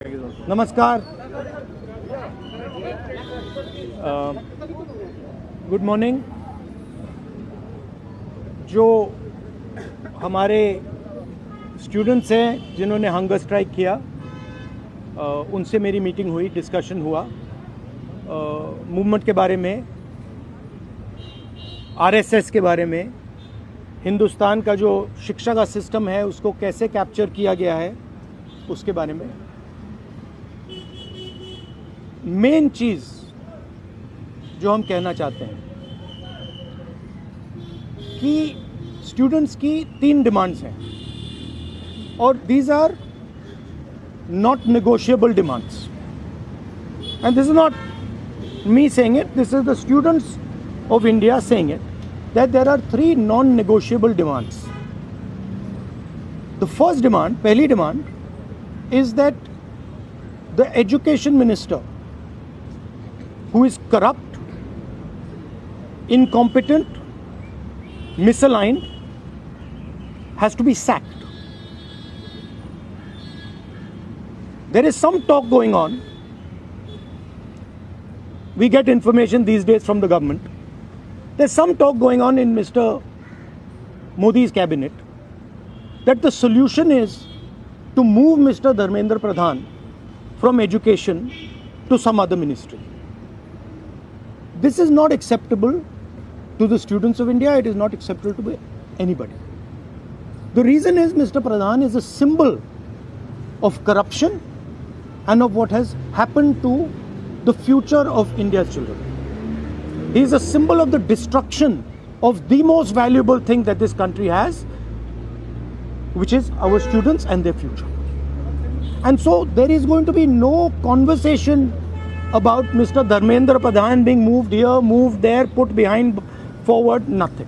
नमस्कार, good morning. जो हमारे स्टूडेंट्स हैं जिन्होंने हंगर स्ट्राइक किया, उनसे मेरी मीटिंग हुई, डिस्कशन हुआ मूवमेंट के बारे में, आरएसएस के बारे में, हिंदुस्तान का जो शिक्षा का सिस्टम है उसको कैसे कैप्चर किया गया है उसके बारे में। मेन चीज़ जो हम कहना चाहते हैं कि स्टूडेंट्स की 3 डिमांड्स हैं और these are not negotiable demands, and this is not me saying it, this is the students of India saying it, that there are 3 non negotiable demands. The first demand, पहली demand is that the education minister, who is corrupt, incompetent, misaligned, has to be sacked. There is some talk going on. We get information these days from the government. There's some talk going on in Mr. Modi's cabinet that the solution is to move Mr. Dharmendra Pradhan from education to some other ministry. This is not acceptable to the students of India. It is not acceptable to anybody. The reason is Mr. Pradhan is a symbol of corruption and of what has happened to the future of India's children. He is a symbol of the destruction of the most valuable thing that this country has, which is our students and their future. And so there is going to be no conversation about Mr. Dharmendra Pradhan being moved here, moved there, put behind, forward, nothing.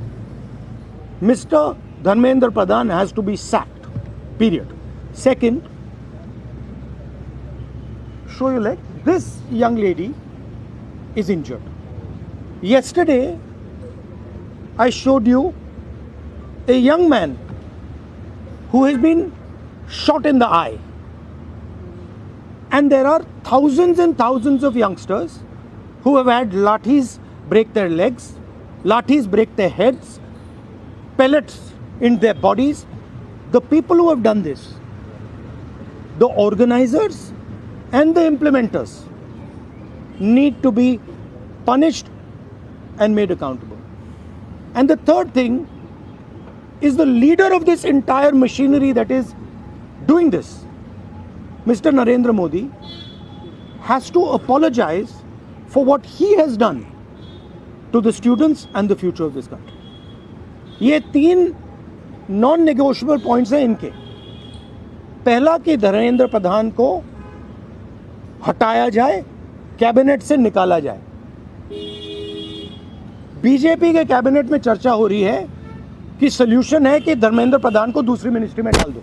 Mr. Dharmendra Pradhan has to be sacked, period. Second, show you like this young lady is injured. Yesterday I showed you a young man who has been shot in the eye. And there are thousands and thousands of youngsters who have had lathis break their legs, lathis break their heads, pellets in their bodies. The people who have done this, the organizers and the implementers, need to be punished and made accountable. And the third thing is the leader of this entire machinery that is doing this, Mr. Narendra Modi, has to apologize for what he has done to the students and the future of this country. ये 3 non negotiable points हैं इनके। पहला कि धर्मेंद्र प्रधान को हटाया जाए, cabinet से निकाला जाए। बीजेपी के कैबिनेट में चर्चा हो रही है कि सोल्यूशन है कि धर्मेंद्र प्रधान को दूसरी मिनिस्ट्री में डाल दो।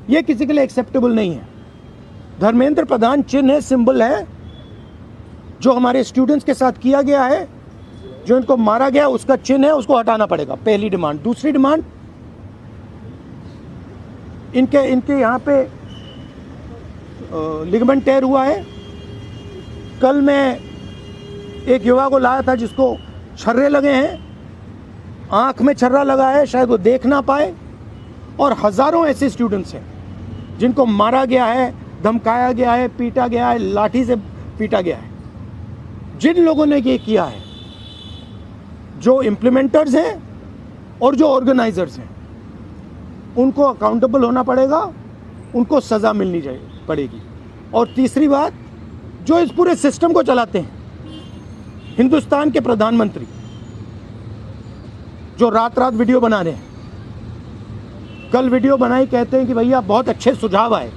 ये किसी के लिए एक्सेप्टेबल नहीं है। धर्मेंद्र प्रधान चिन्ह है, सिंबल है, जो हमारे स्टूडेंट्स के साथ किया गया है, जो इनको मारा गया उसका चिन्ह है, उसको हटाना पड़ेगा। पहली डिमांड। दूसरी डिमांड, इनके यहाँ पे लिगामेंट टेयर हुआ है। कल मैं एक युवा को लाया था जिसको छर्रे लगे हैं, आंख में छर्रा लगा है, शायद वो देख ना पाए, और हजारों ऐसे स्टूडेंट्स हैं जिनको मारा गया है, धमकाया गया है, पीटा गया है, लाठी से पीटा गया है। जिन लोगों ने ये किया है, जो इम्प्लीमेंटर्स हैं और जो ऑर्गेनाइजर्स हैं, उनको अकाउंटेबल होना पड़ेगा, उनको सज़ा मिलनी पड़ेगी। और तीसरी बात, जो इस पूरे सिस्टम को चलाते हैं, हिंदुस्तान के प्रधानमंत्री, जो रात रात वीडियो बना रहे हैं, कल वीडियो बनाई, कहते हैं कि भैया बहुत अच्छे सुझाव आए।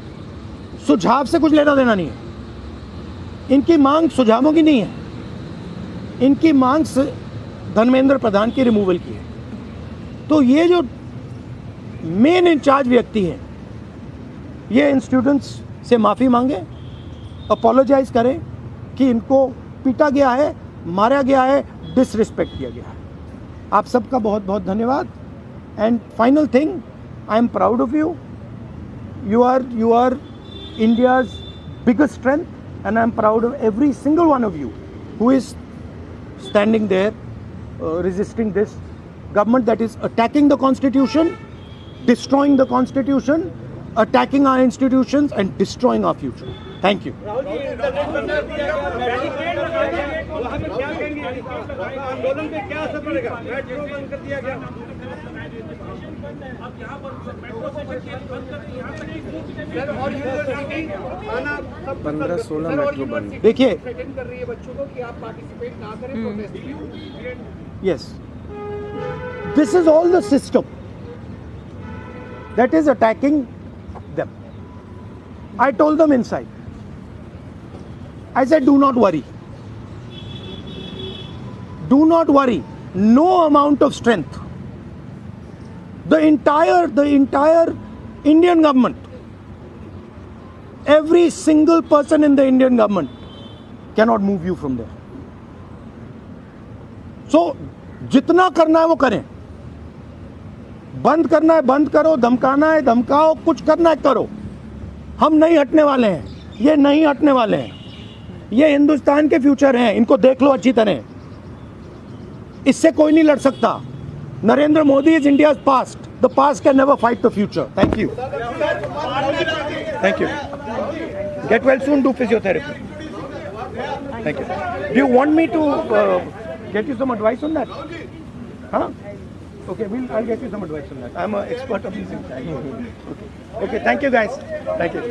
सुझाव से कुछ लेना देना नहीं है। इनकी मांग सुझावों की नहीं है, इनकी मांग धर्मेंद्र प्रधान की रिमूवल की है। तो ये जो मेन इंचार्ज व्यक्ति हैं, ये इन स्टूडेंट्स से माफ़ी मांगे, अपोलोजाइज करें कि इनको पीटा गया है, मारा गया है, डिसरिस्पेक्ट किया गया है। आप सबका बहुत बहुत धन्यवाद। And final thing, I am proud of you. You are India's biggest strength, and I'm proud of every single one of you who is standing there resisting this government that is attacking the constitution, destroying the constitution, attacking our institutions and destroying our future. Thank you. Rahul ji, barricade लगा दिया, वहाँ पे क्या कहेंगे? आंदोलन पे क्या असर पड़ेगा? मेट्रो बंद कर दिया गया। अब यहाँ पर मेट्रो स्टेशन बंद कर दिया, यहाँ तक कि सर और यूनिवर्सिटी खाना 15-16 मेट्रो बंद। देखिए, थ्रेटन कर रही है बच्चों को कि आप पार्टिसिपेट ना करें प्रोटेस्ट में। yes, this is all the system that is attacking them. I told them inside. I said, do not worry. Do not worry. No amount of strength. The entire Indian government, every single person in the Indian government cannot move you from there. So, जितना करना है वो करें. बंद करना है बंद करो, धमकाना है धमकाओ, कुछ करना है करो. हम नहीं हटने वाले हैं. ये नहीं हटने वाले हैं. ये हिंदुस्तान के फ्यूचर हैं. इनको देख लो अच्छी तरह. इससे कोई नहीं लड़ सकता. Narendra Modi is India's past. The past can never fight the future. Thank you. Thank you. Get well soon. Do physiotherapy. Thank you. Do you want me to get you some advice on that? Huh? Okay, I'll get you some advice on that. I'm an expert of these things. Okay. Okay. Thank you, guys. Thank you.